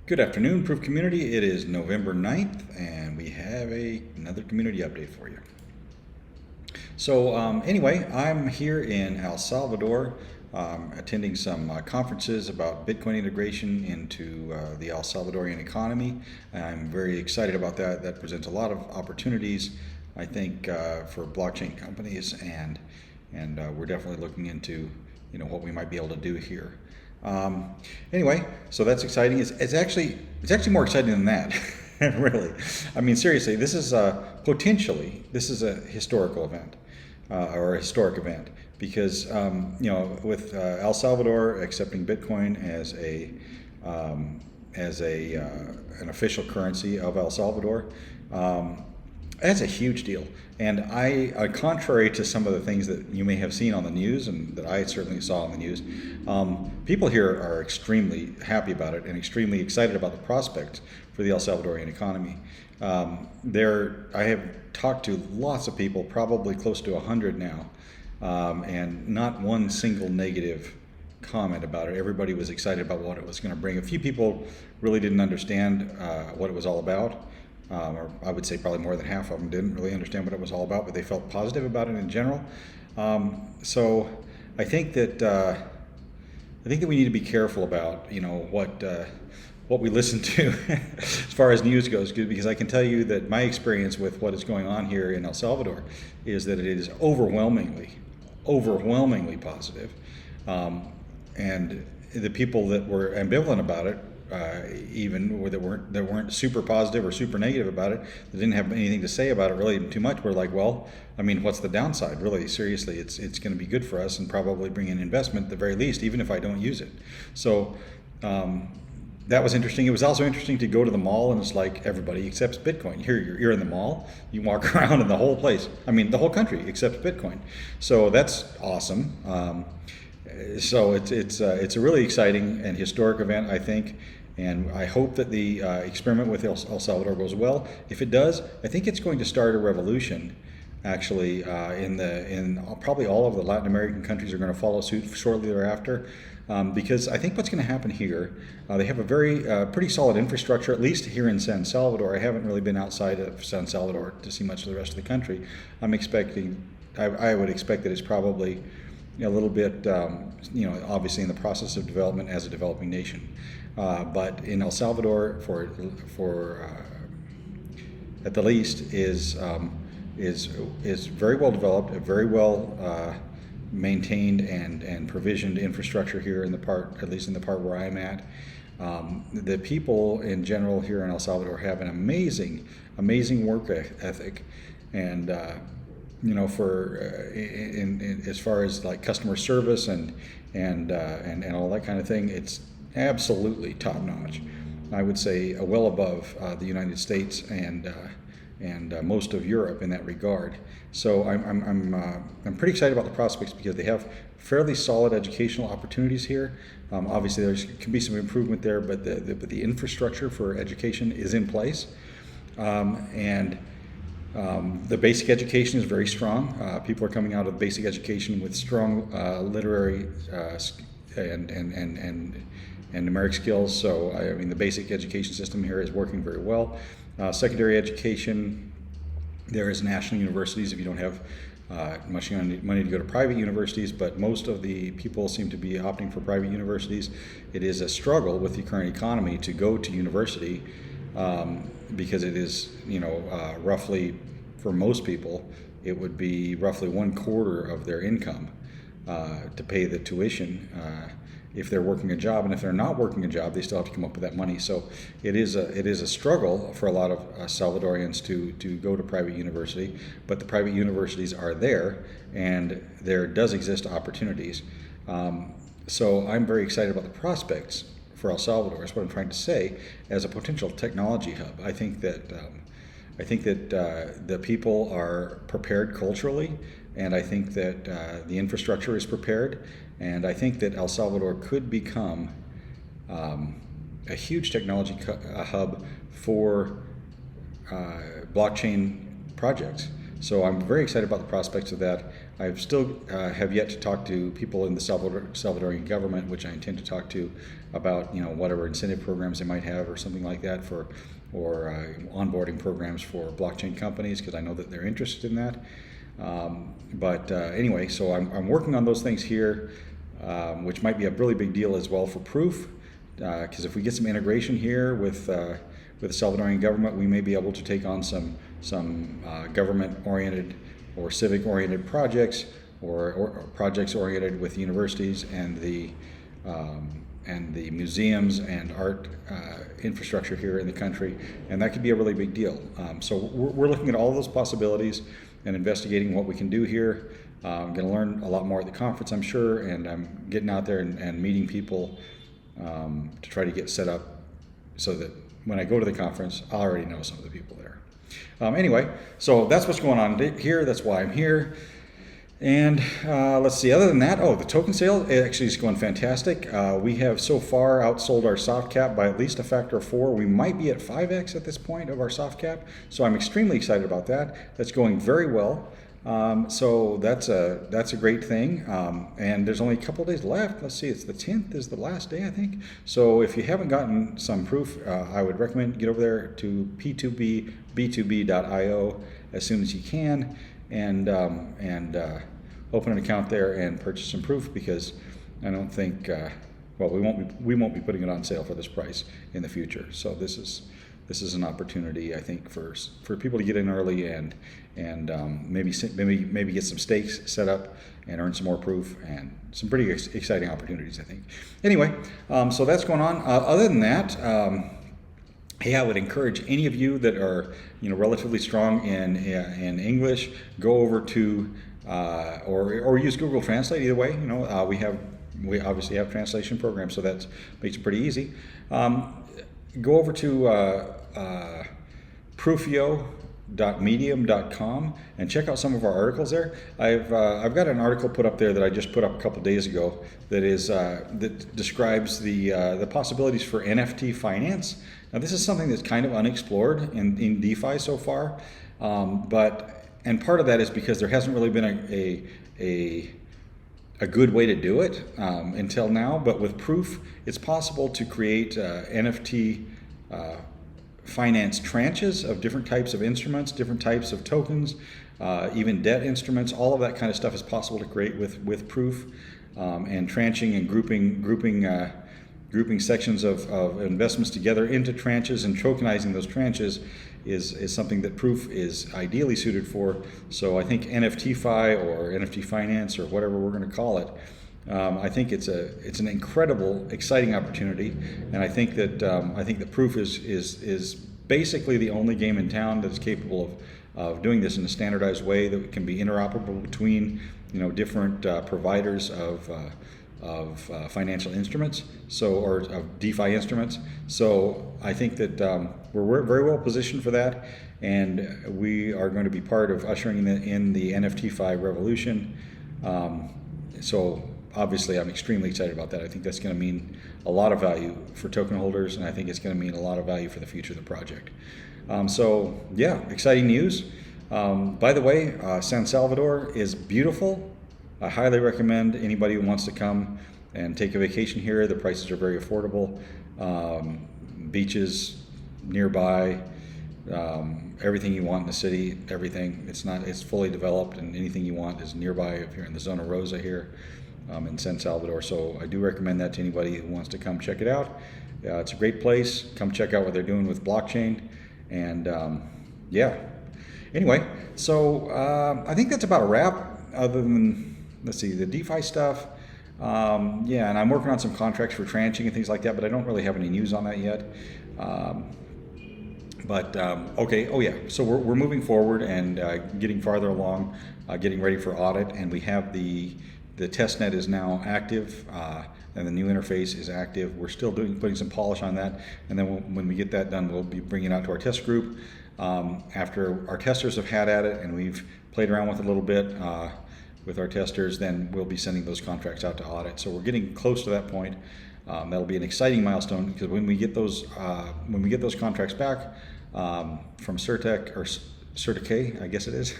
Good afternoon, PRüF community. It is November 9th, and we have another community update for you. So anyway, I'm here in El Salvador attending some conferences about Bitcoin integration into the El Salvadorian economy. I'm very excited about that. That presents a lot of opportunities, I think, for blockchain companies, and we're definitely looking into what we might be able to do here. Anyway, so that's exciting. It's actually more exciting than that, really. I mean, seriously, this is potentially a historical event or a historic event because with El Salvador accepting Bitcoin as an official currency of El Salvador. That's a huge deal. And contrary to some of the things that you may have seen on the news and that I certainly saw on the news, people here are extremely happy about it and extremely excited about the prospects for the El Salvadorian economy. I have talked to lots of people, probably close to 100 now, and not one single negative comment about it. Everybody was excited about what it was going to bring. A few people really didn't understand what it was all about. Or I would say probably more than half of them didn't really understand what it was all about, but they felt positive about it in general. So I think that we need to be careful about what we listen to as far as news goes, because I can tell you that my experience with what is going on here in El Salvador is that it is overwhelmingly positive, and the people that were ambivalent about it. Even that weren't super positive or super negative about it, that didn't have anything to say about it really too much, were like, well, I mean, what's the downside? Really, seriously, it's going to be good for us and probably bring in investment at the very least, even if I don't use it. So that was interesting. It was also interesting to go to the mall and it's like everybody accepts Bitcoin. Here, you're in the mall, you walk around and the whole place, I mean, the whole country accepts Bitcoin. So that's awesome. So it's a really exciting and historic event, I think, and I hope that the experiment with El Salvador goes well. If it does, I think it's going to start a revolution. Actually, in probably all of the Latin American countries are going to follow suit shortly thereafter, because I think what's going to happen here, they have a very pretty solid infrastructure, at least here in San Salvador. I haven't really been outside of San Salvador to see much of the rest of the country. I would expect that it's probably a little bit, obviously in the process of development as a developing nation. But in El Salvador, for at the least, is very well developed, a very well maintained and provisioned infrastructure here in the part, at least in the part where I'm at. The people in general here in El Salvador have an amazing work ethic, and as far as like customer service and all that kind of thing, it's absolutely top notch. I would say well above the United States and most of Europe in that regard. So I'm pretty excited about the prospects because they have fairly solid educational opportunities here. Obviously, there can be some improvement there, but the infrastructure for education is in place, and the basic education is very strong. People are coming out of basic education with strong literary and numeric skills. So I mean, the basic education system here is working very well. Secondary education, there is national universities if you don't have much money to go to private universities, but most of the people seem to be opting for private universities. It is a struggle with the current economy to go to university, because it is, roughly, for most people, it would be roughly 1/4 of their income to pay the tuition if they're working a job, and if they're not working a job, they still have to come up with that money. So it is a struggle for a lot of Salvadorians to go to private university, but the private universities are there, and there does exist opportunities. So I'm very excited about the prospects for El Salvador. Is what I'm trying to say, as a potential technology hub. I think that the people are prepared culturally, and I think that the infrastructure is prepared, and I think that El Salvador could become a huge technology hub for blockchain projects. So I'm very excited about the prospects of that. I've still have yet to talk to people in the Salvadorian government, which I intend to talk to about whatever incentive programs they might have or something like that or onboarding programs for blockchain companies, because I know that they're interested in that. But anyway, so I'm working on those things here, which might be a really big deal as well for PRüF, because if we get some integration here with the Salvadorian government, we may be able to take on some government-oriented or civic-oriented projects, or projects oriented with universities and the museums and art infrastructure here in the country, and that could be a really big deal. So we're looking at all those possibilities and investigating what we can do here. I'm going to learn a lot more at the conference, I'm sure, and I'm getting out there and meeting people to try to get set up so that when I go to the conference, I already know some of the people there. Anyway, so that's what's going on here. That's why I'm here. And let's see, other than that, the token sale actually is going fantastic. We have so far outsold our soft cap by at least a factor of 4. We might be at 5x at this point of our soft cap. So I'm extremely excited about that. That's going very well. So that's a great thing. And there's only a couple of days left. Let's see, it's the 10th is the last day, I think. So if you haven't gotten some PRüF, I would recommend get over there to p2b.io as soon as you can, and open an account there and purchase some PRüF, because I don't think we won't be putting it on sale for this price in the future. So this is an opportunity, I think, for people to get in early and maybe get some stakes set up and earn some more PRÜF, and some pretty exciting opportunities, I think. Anyway, so that's going on. Other than that, hey, I would encourage any of you that are relatively strong in English, go over to or use Google Translate. Either way, we obviously have translation programs, so that makes it pretty easy. Go over to prüfio.medium.com and check out some of our articles there. I've got an article put up there that I just put up a couple days ago that describes the possibilities for NFT finance. Now, this is something that's kind of unexplored in DeFi so far, and part of that is because there hasn't really been a good way to do it until now. But with PRüF, it's possible to create NFT finance tranches of different types of instruments, different types of tokens, even debt instruments. All of that kind of stuff is possible to create with PRÜF, and tranching and grouping sections of investments together into tranches and tokenizing those tranches is something that PRÜF is ideally suited for. So I think NFTFi or NFT finance or whatever we're going to call it, I think it's an incredible, exciting opportunity, and I think that PRÜF is basically the only game in town that is capable of doing this in a standardized way that can be interoperable between different providers of financial instruments, or of DeFi instruments. So I think that we're very well positioned for that, and we are going to be part of ushering in the NFTFi revolution. So obviously, I'm extremely excited about that. I think that's going to mean a lot of value for token holders, and I think it's going to mean a lot of value for the future of the project. So yeah, exciting news. By the way, San Salvador is beautiful. I highly recommend anybody who wants to come and take a vacation here. The prices are very affordable. Beaches nearby, everything you want in the city, everything. It's fully developed, and anything you want is nearby if you're in the Zona Rosa here in San Salvador. So I do recommend that to anybody who wants to come check it out. It's a great place. Come check out what they're doing with blockchain. And yeah. Anyway, so I think that's about a wrap, other than, let's see, the DeFi stuff. Yeah, and I'm working on some contracts for tranching and things like that, but I don't really have any news on that yet. Okay, oh yeah, so we're moving forward and getting farther along, getting ready for audit, and we have the testnet is now active, and the new interface is active. We're still putting some polish on that, and then when we get that done, we'll be bringing it out to our test group. After our testers have had at it and we've played around with it a little bit with our testers, then we'll be sending those contracts out to audit. So we're getting close to that point. That'll be an exciting milestone, because when we get those contracts back from Certec or Certica, I guess it is,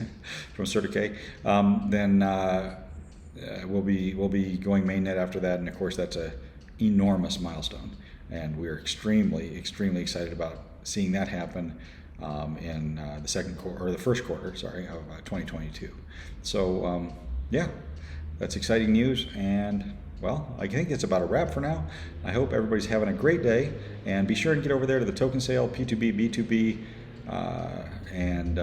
from Certica, then we'll be going mainnet after that, and of course that's a enormous milestone, and we're extremely excited about seeing that happen in the second quarter, or the first quarter, sorry, of 2022. So yeah, that's exciting news, and well, I think it's about a wrap for now. I hope everybody's having a great day, and be sure and get over there to the token sale, P2B, B2B, and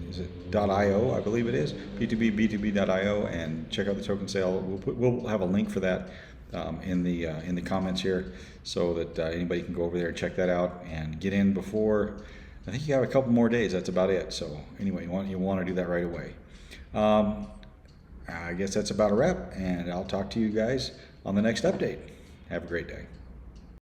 is it .io? I believe it is P2B, B2B.io, and check out the token sale. We'll have a link for that in the comments here, so that anybody can go over there and check that out and get in before. I think you have a couple more days. That's about it. So anyway, you want to do that right away. I guess that's about a wrap, and I'll talk to you guys on the next update. Have a great day.